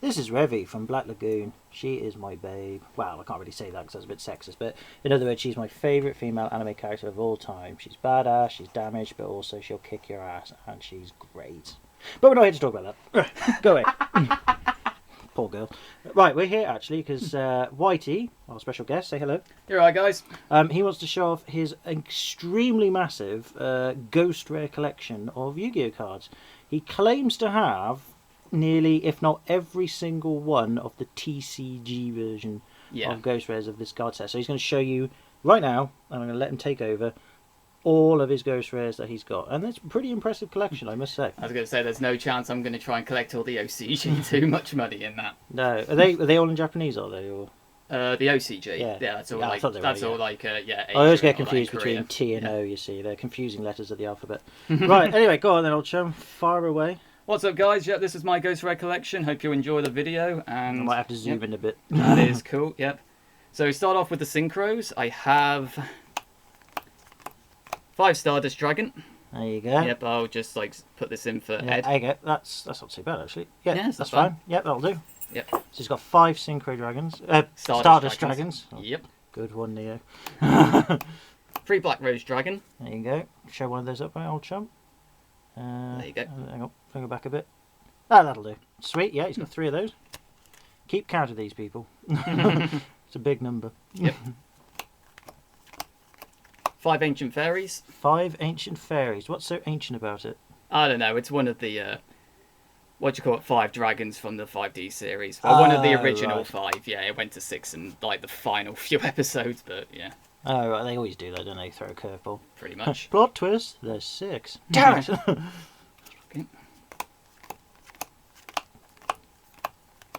This is Revy from Black Lagoon. She is my babe. Well, I can't really say that because that's a bit sexist, but in other words, she's my favourite female anime character of all time. She's badass, she's damaged, but also she'll kick your ass, and she's great. But we're not here to talk about that. Go away. Poor girl. Right, we're here actually because Whitey, our special guest, say hello. You're right, guys. He wants to show off his extremely massive Ghost Rare collection of Yu-Gi-Oh cards. He claims to have nearly, if not every single one of the TCG version of Ghost Rares of this card set. So he's going to show you right now, and I'm going to let him take over all of his Ghost Rares that he's got. And that's a pretty impressive collection, I must say. I was going to say, there's no chance I'm going to try and collect all the OCG. Too much money in that. No. Are they all in Japanese, are they? Or the OCG? Yeah, that's all yeah, like, that's all like, yeah. I always get Asian or confused like between Korea. T and O, you see. They're confusing letters of the alphabet. Right, anyway, go on then, old chum. Fire away. What's up, guys? Yep, this is my Ghost Rare collection. Hope you enjoy the video. And I might have to zoom in a bit. That is cool, yep. So we start off with the Synchros. I have 5 Stardust Dragon. There you go. Yep, I'll just like put this in for Ed. There you go. That's not too bad, actually. Yeah, Yes, that's that's fine. Yep, that'll do. Yep. So he's got 5 Synchro Dragons. Stardust Dragons. Oh, Yep. good one, Neo. 3 Black Rose Dragon. There you go. Show one of those up, my old chum. There you go. Hang on, finger back a bit. Ah, that'll do. Sweet, yeah, he's got 3 of those. Keep count of these people. It's a big number. Yep. 5 Ancient Fairies. 5 Ancient Fairies. What's so ancient about it? I don't know, it's one of the, what do you call it, 5 dragons from the 5D series. Well, one of the original right. 5, yeah, it went to 6 in, like, the final few episodes, but, yeah, Oh, right, they always do that, don't they? Throw a curveball. pretty much. Plot twist, there's 6. Damn it! Okay.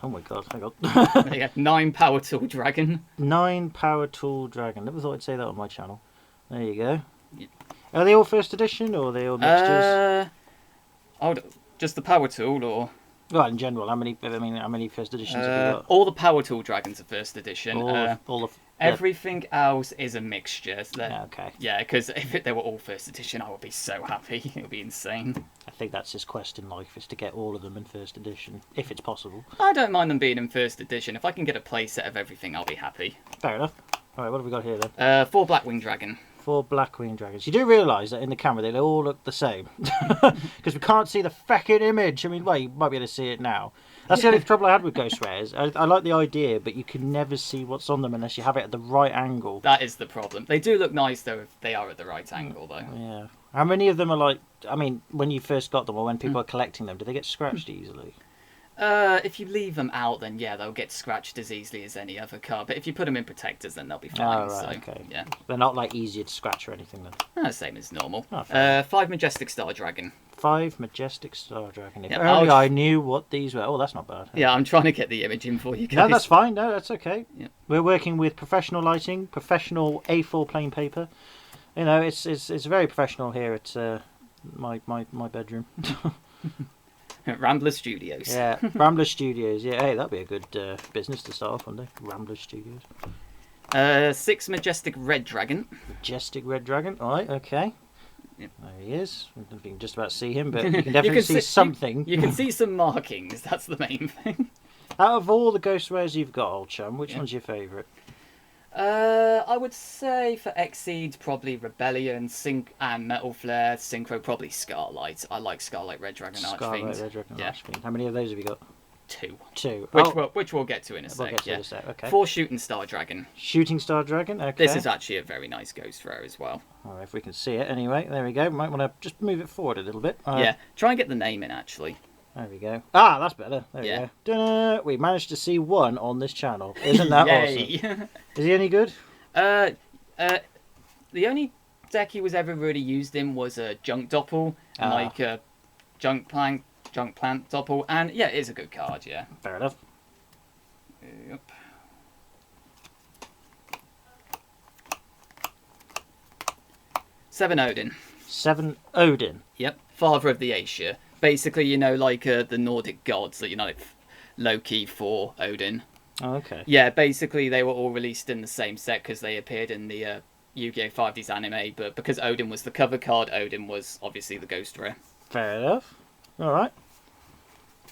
Oh my god, hang on. There you go, 9 Power Tool Dragon. 9 Power Tool Dragon. Never thought I'd say that on my channel. There you go. Yep. Are they all first edition or are they all mixtures? Just the Power Tool, or... Well, in general, how many first editions have you got? all the Power Tool Dragons are first edition. All of Everything else is a mixture. So yeah, okay. Yeah, because if they were all first edition, I would be so happy. It would be insane. I think that's his quest in life, is to get all of them in first edition, if it's possible. I don't mind them being in first edition. If I can get a playset of everything, I'll be happy. Fair enough. Alright, what have we got here then? 4 Blackwing Dragon. 4 Blackwing Dragons. You do realise that in the camera they all look the same. Because we can't see the feckin' image. I mean, well, you might be able to see it now. That's the only trouble I had with Ghost Rares. I like the idea, but you can never see what's on them unless you have it at the right angle. That is the problem. They do look nice, though, if they are at the right angle, though. Yeah. How many of them are like... I mean, when you first got them or when people are collecting them, do they get scratched easily? If you leave them out, then yeah, they'll get scratched as easily as any other card. But if you put them in protectors, then they'll be fine. Oh, right, so, okay. Yeah. They're not like easier to scratch or anything then? Same as normal. Oh, 5 Majestic Star Dragon. 5 Majestic Star Dragon. If Yeah, only I knew what these were. Oh, that's not bad. Yeah, I'm trying to get the image in for you guys. No, that's fine. No, that's okay. Yep. We're working with professional lighting, professional A4 plain paper. You know, it's very professional here at my bedroom. Rambler Studios. Yeah, Rambler Studios. Yeah, hey, that'd be a good business to start off, wouldn't it? Rambler Studios. 6 Majestic Red Dragon. Majestic Red Dragon. All right, okay. Yep. There he is. I don't know if you can just about see him, but you can definitely see something. You can see some markings. That's the main thing. Out of all the Ghost Rares you've got, old chum, which one's your favourite? I would say for Exceed, probably Rebellion, and Metal Flare. Synchro, probably Scarlight. I like Scarlight Red Dragon Scarlet Archfiend. Red Dragon Yeah. Archfiend. How many of those have you got? 2. 2. Which we'll get to in a We'll sec. get to Yeah. in a sec, okay. 4 Shooting Star Dragon. Shooting Star Dragon, okay. This is actually a very nice Ghost Rare as well. Alright, if we can see it anyway. There we go. Might want to just move it forward a little bit. Yeah, try and get the name in actually. There we go. Ah, that's better. There Yeah. we go. Ta-da! We managed to see one on this channel. Isn't that Yay. awesome? Is he any good? The only deck he was ever really used in was a Junk Doppel, and like a Junk Plant Doppel, and yeah, it is a good card, yeah. Fair enough. Yep. Seven Odin. 7 Odin. Yep, Father of the Aesir. Basically, you know, like the Nordic gods, that you know, like Loki, Thor, Odin. Oh, okay. Yeah, basically they were all released in the same set because they appeared in the Yu-Gi-Oh! 5D's anime, but because Odin was the cover card, Odin was obviously the Ghost Rare. Fair enough. Alright.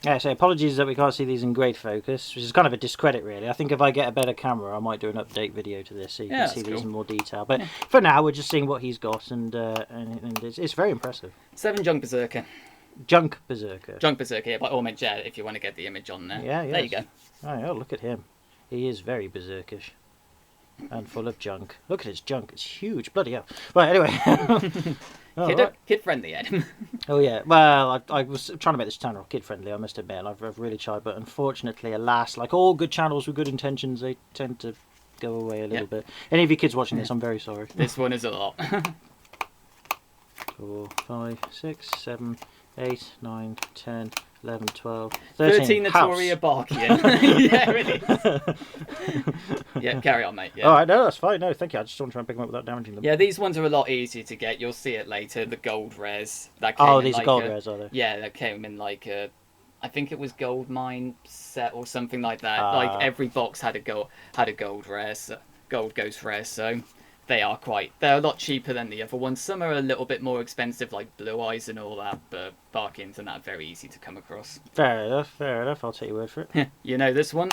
Yeah, so apologies that we can't see these in great focus, which is kind of a discredit, really. I think if I get a better camera, I might do an update video to this so you can see these in more detail. But for now, we're just seeing what he's got, and it's very impressive. 7 Junk Berserker. Junk Berserker. Junk Berserker, yeah, by all means, yeah, if you want to get the image on there. Yeah, yeah. There you go. Oh, look at him. He is very berserkish. And full of junk. Look at his junk. It's huge. Bloody hell. Right, anyway. Kid friendly, Ed. Oh, yeah. Well, I was trying to make this channel kid friendly, I must admit. And I've really tried. But unfortunately, alas, like all good channels with good intentions, they tend to go away a little bit. Any of you kids watching this, I'm very sorry. This one is a lot. 4, 5, 6, 7, 8, 9, 10, 11, 12, 13. Notoria Barkian. Yeah, it is. Yeah, carry on, mate. Yeah. All right, no, that's fine. No, thank you. I just want to try and pick them up without damaging them. Yeah, these ones are a lot easier to get. You'll see it later. The gold rares. That came these are gold rares, are they? Yeah, that came in like a... I think it was gold mine set or something like that. Like every box had a gold rare, gold ghost rare. So they're a lot cheaper than the other ones. Some are a little bit more expensive, like Blue Eyes and all that, but Barkians and that are very easy to come across. Fair enough. I'll take your word for it. You know this one?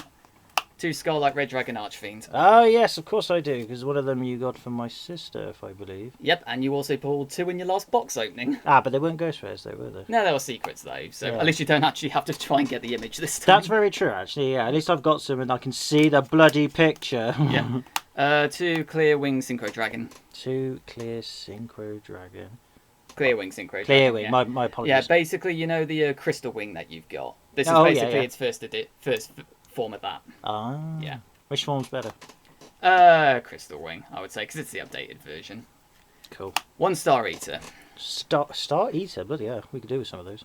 2 Scarlet Red Dragon Archfiend. Oh, yes, of course I do, because one of them you got from my sister, if I believe. Yep, and you also pulled 2 in your last box opening. But they weren't ghost rares, though, were they? No, they were secrets, though, so at least you don't actually have to try and get the image this time. That's very true, actually, yeah. At least I've got some and I can see the bloody picture. Yeah. 2 Clear Wing Synchro Dragon. 2 Clear Synchro Dragon. Clear Wing Synchro Dragon. Clear Wing, yeah. My apologies. Yeah, basically, you know the Crystal Wing that you've got? This is basically its first form of that. Yeah. Which form's better? Crystal Wing, I would say, because it's the updated version. Cool. 1 Star Eater. Star Eater? Bloody hell, we could do with some of those.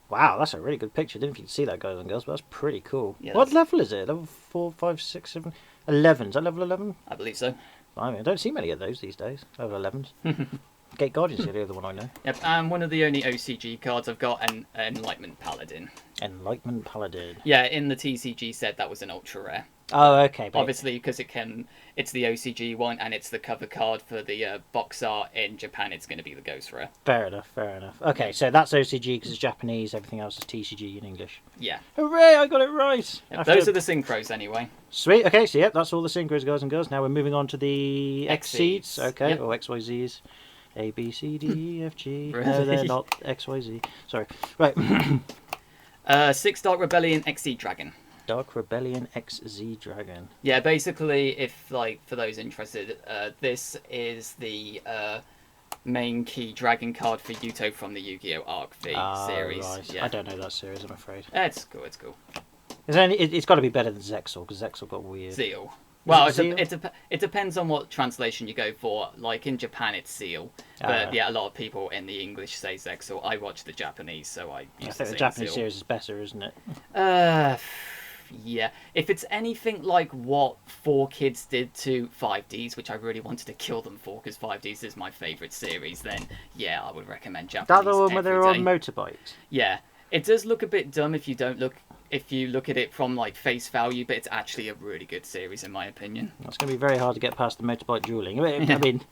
Wow, that's a really good picture. I didn't know if you could see that, guys and girls, but that's pretty cool. Yeah, what level is it? Level 4, 5, 6, 7, 11. Is that level 11? I believe so. I mean, I don't see many of those these days. Level 11s. Gate Guardian's the other one I know. Yep, and one of the only OCG cards I've got, an Enlightenment Paladin. Enlightenment Paladin. Yeah, in the TCG set, that was an ultra rare. Oh, okay. Obviously, because it's the OCG one, and it's the cover card for the box art in Japan. It's going to be the ghost rare. Fair enough. Okay, so that's OCG because it's Japanese. Everything else is TCG in English. Yeah. Hooray! I got it right. Yep, those are the synchros anyway. Sweet. Okay, so that's all the synchros, guys and girls. Now we're moving on to the X-Seeds. Okay, yep. Or XYZs. A, B, C, D, E, F, G. Really? No, they're not XYZ. Sorry. Right. 6 Dark Rebellion XZ Dragon. Dark Rebellion XZ Dragon. Yeah, basically, if for those interested, this is the main key dragon card for Yuto from the Yu-Gi-Oh! Arc V series. Right. Yeah. I don't know that series, I'm afraid. It's cool. It's got to be better than Zexal because Zexal got weird. Zeal. Well, it depends on what translation you go for. Like in Japan, it's Seal, but a lot of people in the English say Zexal. I watch the Japanese, so I think the Japanese series is better, isn't it? Yeah. If it's anything like what 4Kids did to 5Ds, which I really wanted to kill them for, because 5Ds is my favourite series, then yeah, I would recommend Japanese. That's the one where they're on motorbikes. Yeah, it does look a bit dumb if you look at it from like face value, but it's actually a really good series in my opinion. It's going to be very hard to get past the motorbike dueling. I mean,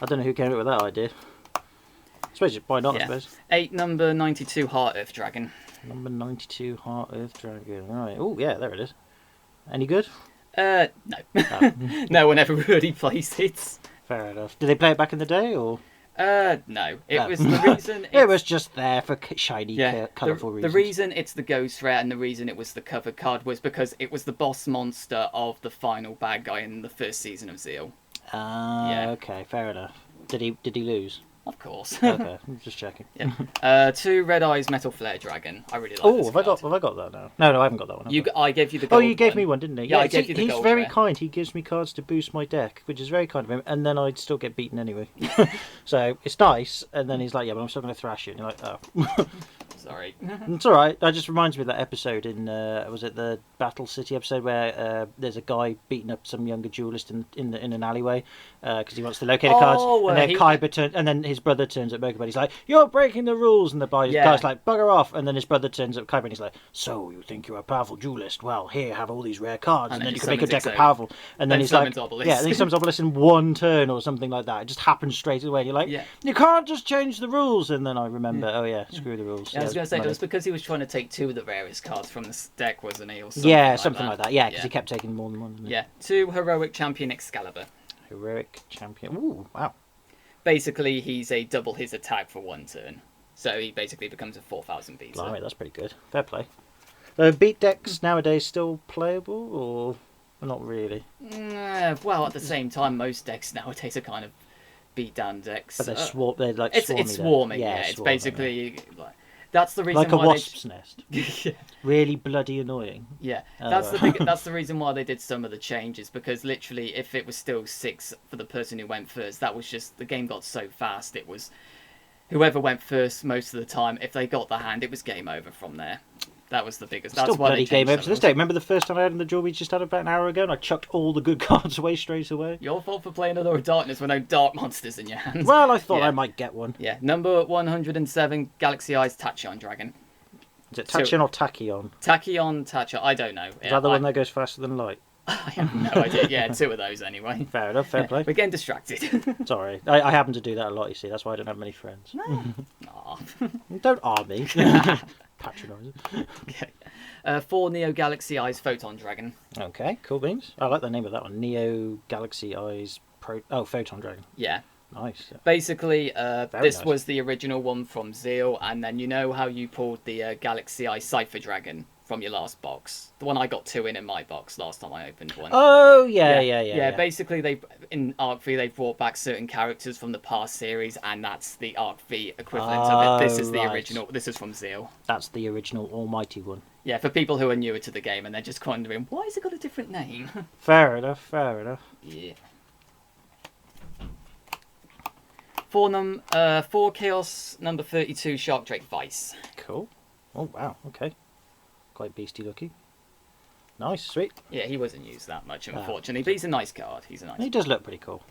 I don't know who came up with that idea. I suppose why not? I suppose. 8 number 92 Heart Earth Dragon. Number 92 Heart Earth Dragon. Right. Oh yeah, there it is. Any good? No. No one ever really plays it. Fair enough. Did they play it back in the day or? No. It was the reason. It was just there for shiny, colourful reasons. The reason it's the ghost rare and the reason it was the cover card was because it was the boss monster of the final bad guy in the first season of Zeal. Okay, fair enough. Did he lose? Of course. Okay, I'm just checking. Yeah. 2 Red Eyes Metal Flare Dragon. I really like this card. Have I got that now? No, I haven't got that one. I gave you the gold you gave me one, didn't he? Yeah, I gave you the gold. He's very kind. He gives me cards to boost my deck, which is very kind of him, and then I'd still get beaten anyway. So it's nice, and then he's like, yeah, but I'm still going to thrash you. And you're like, oh. Sorry. It's all right. That just reminds me of that episode in, was it the Battle City episode where there's a guy beating up some younger duelist in an alleyway because he wants to locate cards, and then Kaiba and then his brother turns up Mokuba. He's like, "You're breaking the rules," and the guy's like, "Bugger off!" And then his brother turns up Kaiba and he's like, "So you think you're a powerful duelist? Well, here, have all these rare cards, and then you can make a deck of powerful." And then he's like, Obelisk. "Yeah," and he summons Obelisk in one turn or something like that. It just happens straight away. And you're like, "You can't just change the rules." And then I remember, oh yeah, screw the rules. Yeah, was going to say, it was because he was trying to take 2 of the rarest cards from this deck, wasn't he? Or something yeah, something like that. Yeah, because he kept taking more than one. Didn't he? Yeah, 2 Heroic Champion Excalibur. Heroic Champion. Ooh, wow. Basically, he's a double his attack for 1 turn. So he basically becomes a 4,000 beater. Blimey, that's pretty good. Fair play. Beat decks nowadays still playable, or not really? Well, at the same time, most decks nowadays are kind of beat down decks. But they're like it's swarmy. Swarming, yeah. It's Swarming, basically like that's the reason like a why wasp's nest. Yeah. Really bloody annoying. Yeah, that's the reason why they did some of the changes, because literally, if it was still 6 for the person who went first, that was just the game got so fast. It was whoever went first most of the time. If they got the hand, it was game over from there. That was the biggest. That's Still why bloody they game changed over to this day. Remember the first time I had in the draw we just had about an hour ago, and I chucked all the good cards away straight away. Your fault for playing a lot of darkness with no dark monsters in your hands. Well, I thought I might get one. Yeah, number 107, Galaxy Eyes Tachyon Dragon. Is it Tachyon or Tachyon? Tachyon. I don't know. Is that the one that goes faster than light? I have no idea. Yeah, 2 of those anyway. Fair enough, fair play. We're getting distracted. Sorry, I happen to do that a lot, you see. That's why I don't have many friends. No. Don't arm me. Patronising. Okay. 4 Neo Galaxy Eyes Photon Dragon. Okay, cool beans. I like the name of that one. Neo Galaxy Eyes Photon Dragon. Yeah. Nice. Yeah. Basically, this nice. was the original one from Zeal, and then you know how you pulled the Galaxy Eye Cypher Dragon from your last box? The one I got 2 in my box last time I opened one. Oh, yeah. Basically, in Arc V, they brought back certain characters from the past series, and that's the Arc V equivalent of it. This is the original. This is from Zeal. That's the original Almighty one. Yeah, for people who are newer to the game and they're just wondering, why has it got a different name? Fair enough. Yeah. 4 Chaos number 32 Shark Drake Vice. Cool. Oh, wow. Okay. Quite beastie looking. Nice, sweet. Yeah, he wasn't used that much, unfortunately, but he's a nice card. He does look pretty cool.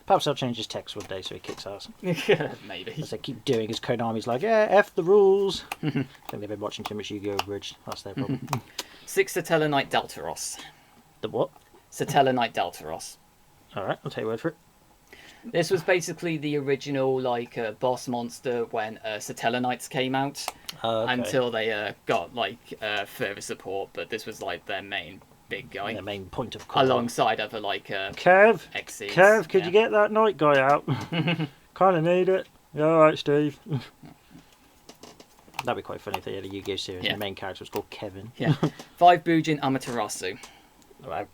Perhaps I'll change his text one day so he kicks ass. Maybe. As they keep doing his Konami's like, yeah, F the rules. I think they've been watching too much Yu-Gi-Oh! Bridge. That's their problem. 6 Satellarknight Deltaros. The what? Satellarknight Deltaros. Alright, I'll take your word for it. This was basically the original boss monster when Satellarknights came out. Okay. Until they got further support, but this was like their main big guy. Their main point of contact. Alongside other Kev, could you get that night guy out? Kind of need it. Yeah, alright, Steve. That'd be quite funny if they had a Yu-Gi-Oh! Series and the main character was called Kevin. Yeah. 5 Bujin Amaterasu.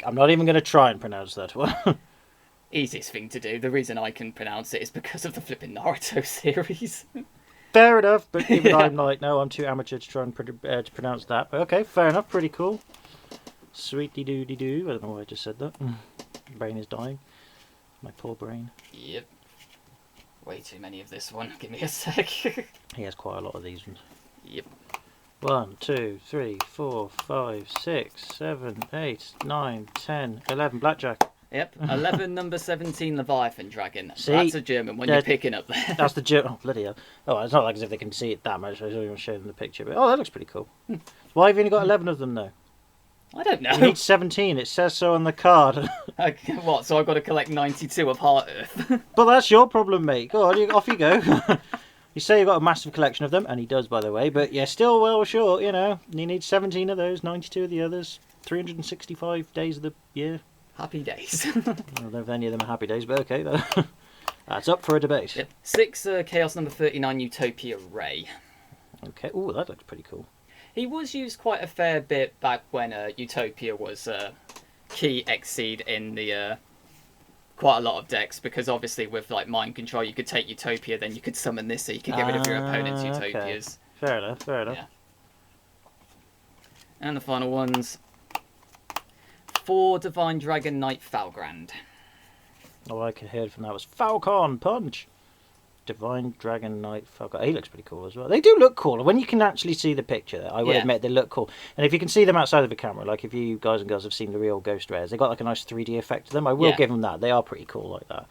I'm not even going to try and pronounce that one. Easiest thing to do. The reason I can pronounce it is because of the flipping Naruto series. Fair enough, but even I'm like, no, I'm too amateur to try and to pronounce that. But okay, fair enough, pretty cool. Sweetie doody doo. I don't know why I just said that. Brain is dying. My poor brain. Yep. Way too many of this one. Give me a sec. He has quite a lot of these ones. Yep. 1, 2, 3, 4, 5, 6, 7, 8, 9, 10, 11. Blackjack. Yep. 11, number 17, Leviathan Dragon. See, that's a German one you're picking up there. That's the German. Oh, bloody hell. Oh, it's not like as if they can see it that much. I don't even show them the picture. But, that looks pretty cool. Why have you only got 11 of them, though? I don't know. You need 17. It says so on the card. Okay, what? So I've got to collect 92 of Heart Earth? But that's your problem, mate. Go on, off you go. You say you've got a massive collection of them, and he does, by the way, but you're still well short, you know. You need 17 of those, 92 of the others, 365 days of the year. Happy days. I don't know if any of them are happy days, but okay. That's up for a debate. Yep. 6, Chaos number 39, Utopia Ray. Okay. Ooh, that looks pretty cool. He was used quite a fair bit back when Utopia was key Exceed in the quite a lot of decks, because obviously with Mind Control you could take Utopia, then you could summon this so you could get rid of your opponent's Utopias. Okay. Fair enough, fair enough. Yeah. And the final ones. 4 Divine Dragon Knight Falgrand. All I could hear from that was Falcon Punch. Divine Dragon Knight Falcon. He looks pretty cool as well. They do look cool. When you can actually see the picture, I will admit they look cool. And if you can see them outside of the camera, like if you guys and girls have seen the real Ghost Rares, they got like a nice 3D effect to them. I will give them that. They are pretty cool like that.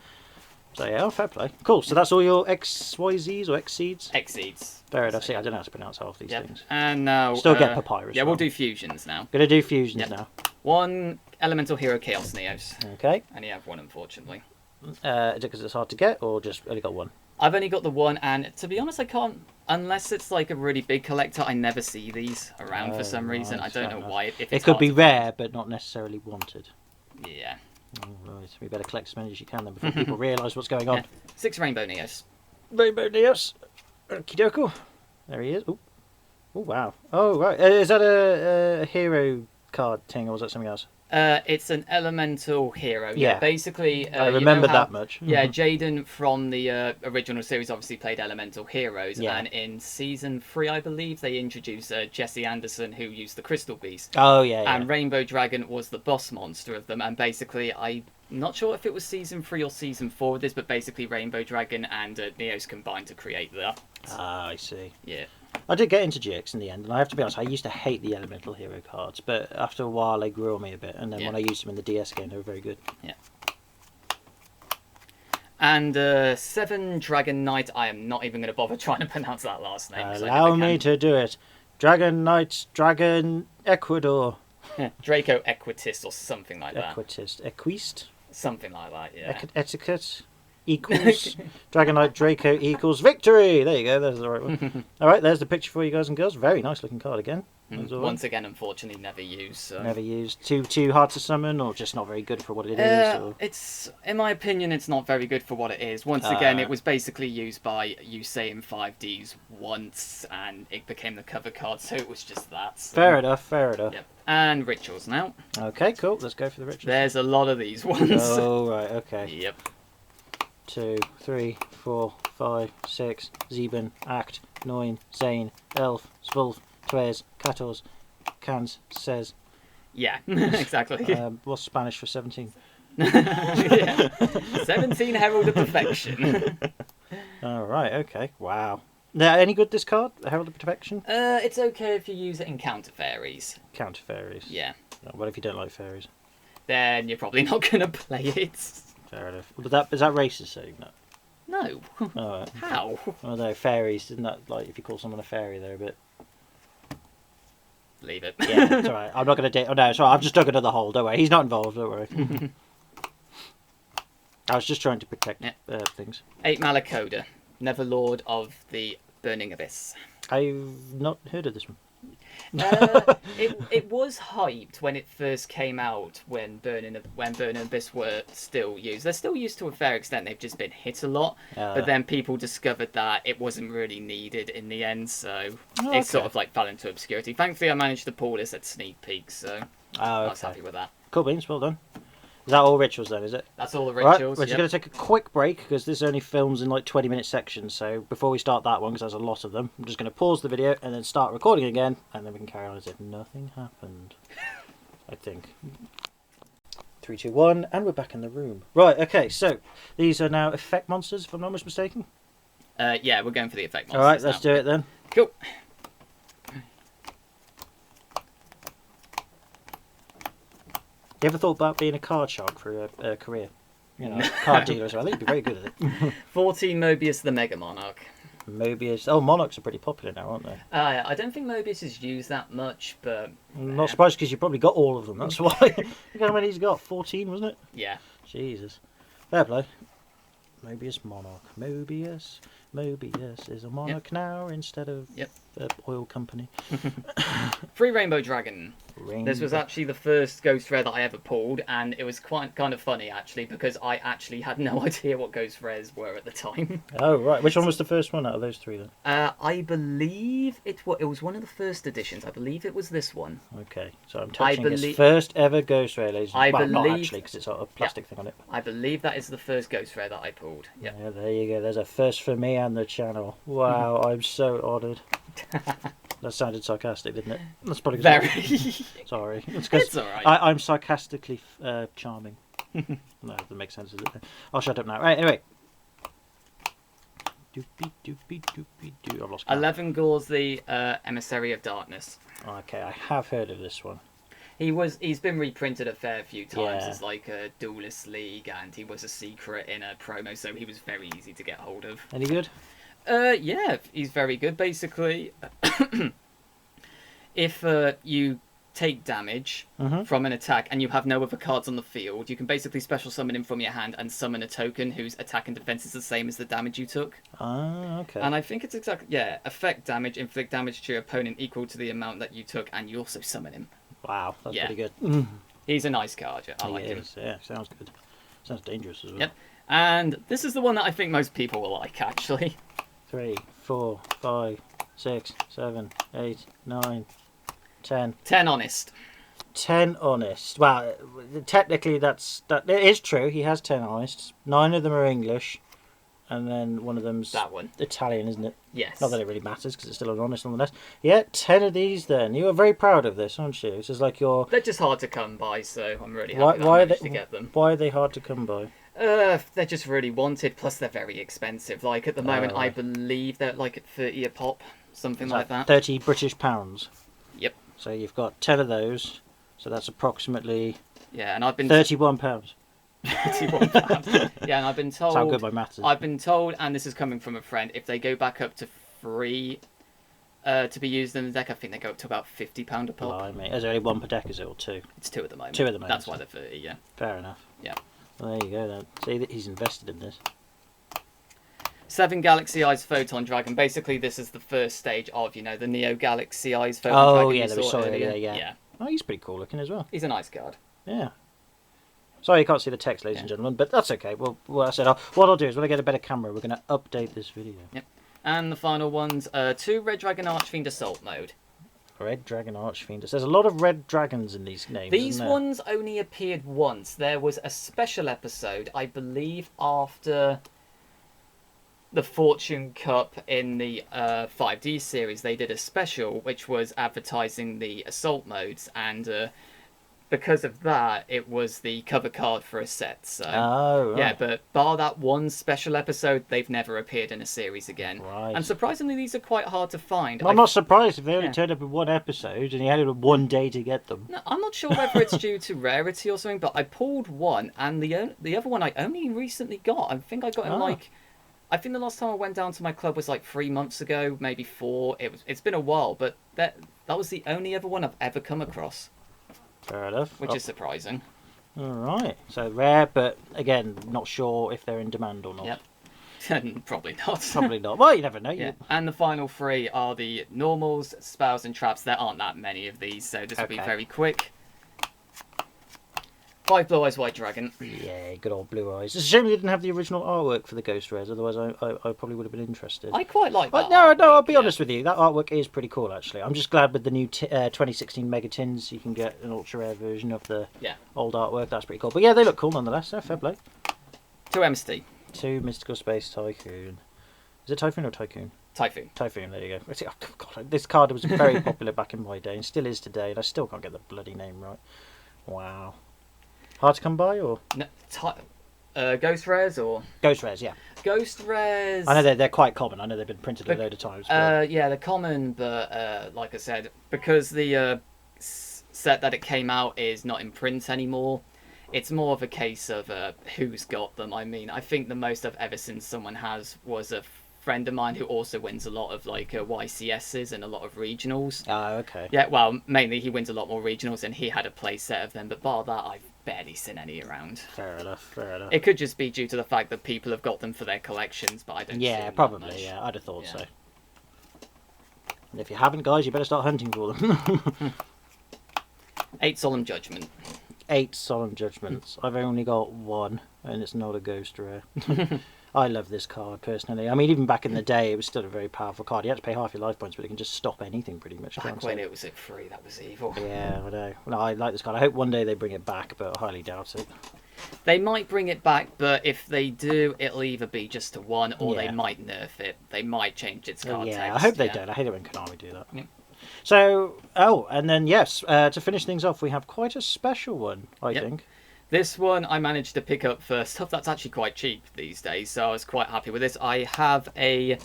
So yeah, fair play. Cool. So that's all your XYZs or Xseeds? Xseeds. Fair enough. See, I don't know how to pronounce half these things. And now... Still get Papyrus. Yeah, we'll do fusions now. Gonna do fusions now. 1 Elemental Hero Chaos Neos. Okay. And you have 1, unfortunately. Is it because it's hard to get, or just only got 1? I've only got the one, and to be honest, I can't. Unless it's like a really big collector, I never see these around for some reason. I don't know why. If It it's could hard be to rare, but not necessarily wanted. find. Yeah. All right, we better collect as many as you can then before people realise what's going on. Yeah. 6 Rainbow Neos. Rainbow Neos. Okie dokie. There he is. Oh, wow. Oh, right. Is that a hero card thing, or was that something else? It's an elemental hero. Yeah. Basically, I remember that much. Yeah, Jaden from the original series obviously played elemental heroes, Yeah. and in season 3, I believe, they introduced Jesse Anderson, who used the Crystal Beast. Oh, yeah. And Rainbow Dragon was the boss monster of them, and basically, I'm not sure if it was season 3 or season 4 of this, but basically Rainbow Dragon and Neos combined to create that. Ah, I see. Yeah. I did get into GX in the end, and I have to be honest, I used to hate the elemental hero cards, but after a while they grew on me a bit, and then when I used them in the DS game, they were very good. Yeah. And 7 Dragon Knight, I am not even going to bother trying to pronounce that last name. Allow me to do it. Dragon Knight, Dragon Ecuador. Draco Equitis or something like that. Equist? Something like that, yeah. Etiquette equals Dragon Knight Draco equals victory. There you go. There's the right one. All right, there's the picture for you guys and girls. Very nice looking card again. Once again, unfortunately, never used. So. Never used. Too hard to summon, or just not very good for what it is. Or... It's, in my opinion, it's not very good for what it is. Once again, it was basically used by Usain 5Ds once, and it became the cover card, so it was just that. So. Fair enough. Yep. And rituals now. Okay, cool. Let's go for the rituals. There's a lot of these ones. Oh right. Okay. Yep. 2, 3, 4, 5, 6, 7, 8, 9, 10, 11, 12, 13, 14, 15, 16. Yeah, exactly. What's Spanish for 17? Yeah. 17 Herald of Perfection. All right, okay. Wow. Now, any good this card? Herald of Perfection? It's okay if you use it in counter fairies. Counter fairies. Yeah. What if you don't like fairies? Then you're probably not going to play it. Fair enough. But is that racist saying that? No. Oh, right. How? Oh no, fairies. Isn't that like if you call someone a fairy, they're a bit... Leave it. Yeah, it's alright. I'm not going to date... Oh no, it's alright. I've just dug another hole. Don't worry. He's not involved. Don't worry. I was just trying to protect things. 8 Malacoda. Neverlord of the Burning Abyss. I've not heard of this one. It was hyped when it first came out, when Burning Abyss were still used. They're still used to a fair extent, they've just been hit a lot. But then people discovered that it wasn't really needed in the end, so it sort of like fell into obscurity. Thankfully I managed to pull this at sneak peek, so I was happy with that. Cool beans, well done. Is that all rituals then, is it? That's all the rituals. Right, we're just going to take a quick break because this only films in like 20-minute sections. So before we start that one, because there's a lot of them, I'm just going to pause the video and then start recording again, and then we can carry on as if nothing happened. I think. 3, 2, 1, and we're back in the room. Right, okay, so these are now effect monsters, if I'm not mistaken. Yeah, we're going for the effect monsters. All right, let's do it then. Cool. You ever thought about being a card shark for a career? You know, card dealer as well. I think you'd be very good at it. 14 Mobius the Mega Monarch. Mobius. Oh, Monarchs are pretty popular now, aren't they? I don't think Mobius is used that much, but... I'm not surprised because you probably got all of them, that's why. Look how many he's got. 14, wasn't it? Yeah. Jesus. Fair play. Mobius Monarch. Mobius is a monarch now instead of an oil company. 3 Rainbow Dragon. This was actually the first Ghost Rare that I ever pulled, and it was quite kind of funny actually because I actually had no idea what Ghost Rares were at the time. Oh right, which one was the first one out of those 3 then? I believe it was one of the first editions. I believe it was this one. Okay, so I'm touching his first ever Ghost Rare, ladies. Not actually, because it's got a plastic thing on it. I believe that is the first Ghost Rare that I pulled. Yep. Yeah, there you go. There's a first for me and the channel. Wow, I'm so honoured. That sounded sarcastic, didn't it? That's probably very. Sorry. It's all right. I'm sarcastically charming. No, that doesn't make sense, does it? I'll shut up now. Right, anyway. I've lost count. 11 Gauls, the Emissary of Darkness. Okay, I have heard of this one. He's been reprinted a fair few times as like a Duelist League, and he was a secret in a promo, so he was very easy to get hold of. Any good? Yeah, he's very good. Basically, if you take damage from an attack and you have no other cards on the field, you can basically special summon him from your hand and summon a token whose attack and defense is the same as the damage you took. Ah, okay. And I think it's exactly, yeah, affect damage, inflict damage to your opponent equal to the amount that you took, and you also summon him. Wow, that's Yeah. pretty good. He's a nice card. I He like him. is, yeah, sounds good. Sounds dangerous as well. Yep. And this is the one that I think most people will like, actually. 3, 4, 5, 6, 7, 8, 9, 10. 10 honest. 10 honest. Well, technically that is true. He has 10 honest. 9 of them are English, and then one of them's That one. Italian, isn't it? Yes. Not that it really matters because it's still an honest nonetheless. Yeah, 10 of these. Then you are very proud of this, aren't you? This is like your. They're just hard to come by, so I'm really happy that I managed to get them. Why are they hard to come by? They're just really wanted. Plus, they're very expensive. Like at the moment, I believe they're like at 30 a pop, something like that. 30 British pounds. Yep. So you've got 10 of those. So that's approximately. Yeah, and I've been £31. 31 pounds. Yeah, and I've been told. That's how good my maths is. I've been told, and this is coming from a friend, if they go back up to 3 to be used in the deck, I think they go up to about £50 a pop. Blimey. Is there only one per deck, is it, or 2? It's 2 at the moment. 2 at the moment. That's why they're 30. Yeah. Fair enough. Yeah. Well, there you go then. See that he's invested in this. 7 Galaxy Eyes Photon Dragon. Basically, this is the first stage of, the Neo Galaxy Eyes Photon Dragon. Oh, yeah, you that we saw earlier. earlier, yeah. Oh, he's pretty cool looking as well. He's a nice card. Yeah. Sorry you can't see the text, ladies and gentlemen, but that's okay. Well, what I'll do is when I get a better camera, we're going to update this video. Yep. And the final ones, 2 Red Dragon Archfiend Assault Mode. Red Dragon Archfiend. There's a lot of red dragons in these names. These isn't there? ones only appeared once. There was a special episode, I believe, after the Fortune Cup in the 5D series. They did a special which was advertising the assault modes, and because of that, it was the cover card for a set. So Oh, right. yeah, but bar that one special episode, they've never appeared in a series again. Right. And surprisingly, these are quite hard to find. Well, I'm not surprised if they only Yeah. turned up in one episode and you had one day to get them. No, I'm not sure whether it's due to rarity or something, but I pulled one, and the other one I only recently got. I think I got him I think the last time I went down to my club was like 3 months ago, maybe 4. It's been a while, but that was the only other one I've ever come across. Fair enough. Which is surprising. All right. So rare, but again, not sure if they're in demand or not. Yep. Probably not. Probably not. Well, you never know. Yeah. And the final 3 are the normals, spells, and traps. There aren't that many of these, so this will be very quick. 5 Blue Eyes White Dragon. Yeah, good old Blue Eyes. It's a shame they didn't have the original artwork for the Ghost Rares, otherwise I probably would have been interested. I quite like that. No, I'll be honest with you. That artwork is pretty cool, actually. I'm just glad with the new 2016 Mega Tins, you can get an ultra rare version of the old artwork. That's pretty cool. But yeah, they look cool nonetheless. Fair play. 2 MST. 2 Mystical Space Tycoon. Is it Typhoon or Tycoon? Typhoon. Typhoon, there you go. Oh, God, this card was very popular back in my day and still is today, and I still can't get the bloody name right. Wow. Hard to come by, or? No, Ghost Rares, or? Ghost Rares, yeah. Ghost Rares. I know they're quite common. I know they've been printed a load of times. Yeah, they're common, but like I said, because the set that it came out is not in print anymore, it's more of a case of who's got them. I mean, I think the most I've ever seen someone has was a friend of mine who also wins a lot of like YCSs and a lot of regionals. Oh, okay. Yeah, well, mainly he wins a lot more regionals, and he had a play set of them, but bar that, I've barely seen any around. Fair enough. It could just be due to the fact that people have got them for their collections, but I don't see them probably, that much. yeah. I'd have thought so. And if you haven't, guys, you better start hunting for them. 8 Solemn Judgment. 8 Solemn Judgments. I've only got 1, and it's not a Ghost Rare. I love this card, personally. I mean, even back in the day, it was still a very powerful card. You had to pay half your life points, but it can just stop anything, pretty much. Back when it was at 3, that was evil. Yeah, I know. Well, I like this card. I hope one day they bring it back, but I highly doubt it. They might bring it back, but if they do, it'll either be just a 1, or they might nerf it. They might change its card text. I hope they don't. I hate it when Konami do that. Yep. So, and then, yes, to finish things off, we have quite a special one, I think. This one I managed to pick up for stuff that's actually quite cheap these days, so I was quite happy with this. I have a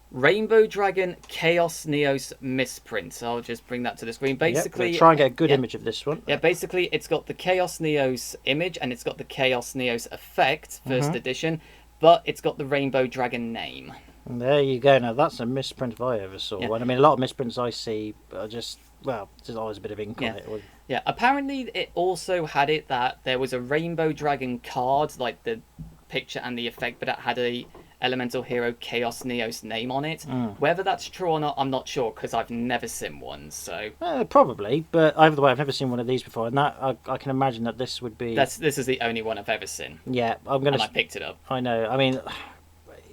Rainbow Dragon Chaos Neos misprint. So I'll just bring that to the screen. Basically, try and get a good image of this one. Yeah, basically it's got the Chaos Neos image and it's got the Chaos Neos effect, first edition, but it's got the Rainbow Dragon name. And there you go. Now that's a misprint if I ever saw one. I mean, a lot of misprints I see are just well, there's always a bit of ink on it. Yeah, apparently it also had it that there was a Rainbow Dragon card, like the picture and the effect, but it had a Elemental Hero Chaos Neos name on it. Whether that's true or not, I'm not sure, because I've never seen one, so... probably, but either way, I've never seen one of these before, and that I can imagine that this would be... This is the only one I've ever seen. Yeah, And I picked it up. I know, I mean...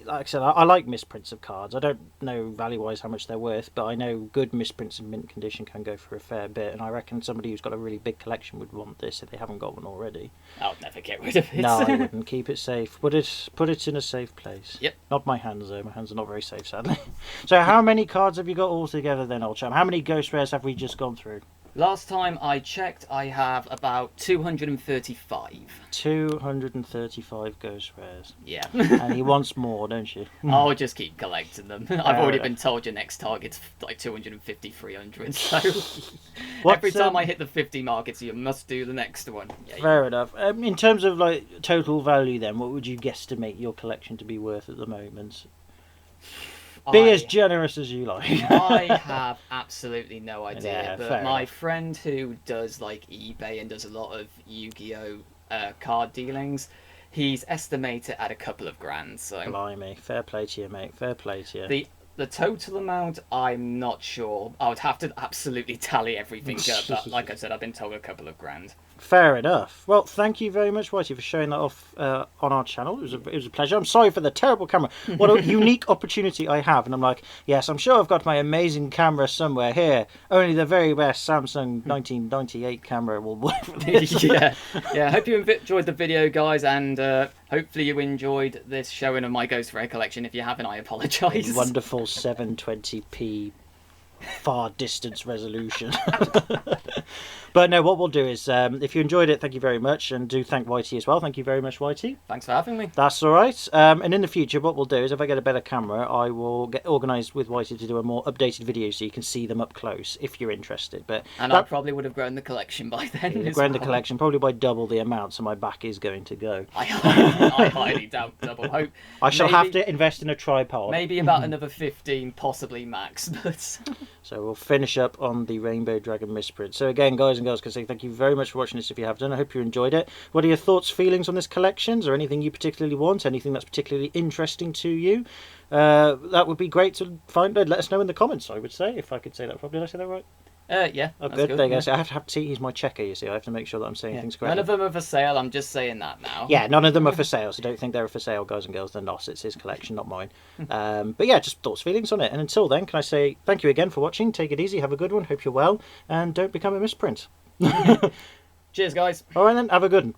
Like I said, I like misprints of cards. I don't know value-wise how much they're worth, but I know good misprints in mint condition can go for a fair bit, and I reckon somebody who's got a really big collection would want this if they haven't got one already. I'll never get rid of it. No, I wouldn't. Keep it safe. Put it in a safe place. Yep. Not my hands, though. My hands are not very safe, sadly. So how many cards have you got all together then, old chap? How many Ghost Rares have we just gone through? Last time I checked, I have about 235. 235 Ghost Rares. Yeah. And he wants more, don't you? I'll just keep collecting them. I've already been told your next target's like 250, 300, so every time I hit the 50 mark, it's you must do the next one. Yeah, fair enough. In terms of like total value then, what would you guesstimate your collection to be worth at the moment? Be as generous as you like. I have absolutely no idea, Yeah, but my enough. friend who does like eBay and does a lot of Yu-Gi-Oh card dealings, he's estimated at a couple of grand. So Blimey, fair play to you, mate. Fair play to you. The total amount, I'm not sure. I would have to absolutely tally everything up. But like I said, I've been told a couple of grand. Fair enough. Well, thank you very much, Whitey, for showing that off on our channel. It was a pleasure. I'm sorry for the terrible camera. What a unique opportunity I have. And I'm like, yes, I'm sure I've got my amazing camera somewhere here. Only the very best Samsung 1998 camera will work for this. Yeah. I hope you enjoyed the video, guys, and hopefully you enjoyed this showing of my Ghost Rare collection. If you haven't, I apologise. Wonderful 720p far distance resolution. But no, what we'll do is, if you enjoyed it, thank you very much, and do thank Whitey as well. Thank you very much, Whitey. Thanks for having me. That's all right. And in the future, what we'll do is, if I get a better camera, I will get organised with Whitey to do a more updated video so you can see them up close if you're interested. And I probably would have grown the collection by then. Grown the collection probably by double the amount, so my back is going to go. I highly doubt double. Hope I shall have to invest in a tripod. Maybe about another 15, possibly max. But so we'll finish up on the Rainbow Dragon misprint. So again, guys and girls, can say thank you very much for watching this if you have done. I hope you enjoyed it. What are your thoughts, feelings on this collection? Is there anything you particularly want? Anything that's particularly interesting to you? That would be great to find. Let us know in the comments, I would say, if I could say that properly. Did I say that right? Yeah. Oh, good. There you go. So I have to use my checker, you see. I have to make sure that I'm saying things correctly. None of them are for sale. I'm just saying that now. Yeah, none of them are for sale, so don't think they're for sale, guys and girls. They're not. It's his collection, not mine. But yeah, just thoughts, feelings on it. And until then, can I say thank you again for watching. Take it easy. Have a good one. Hope you're well. And don't become a misprint. Cheers, guys. All right, then. Have a good one.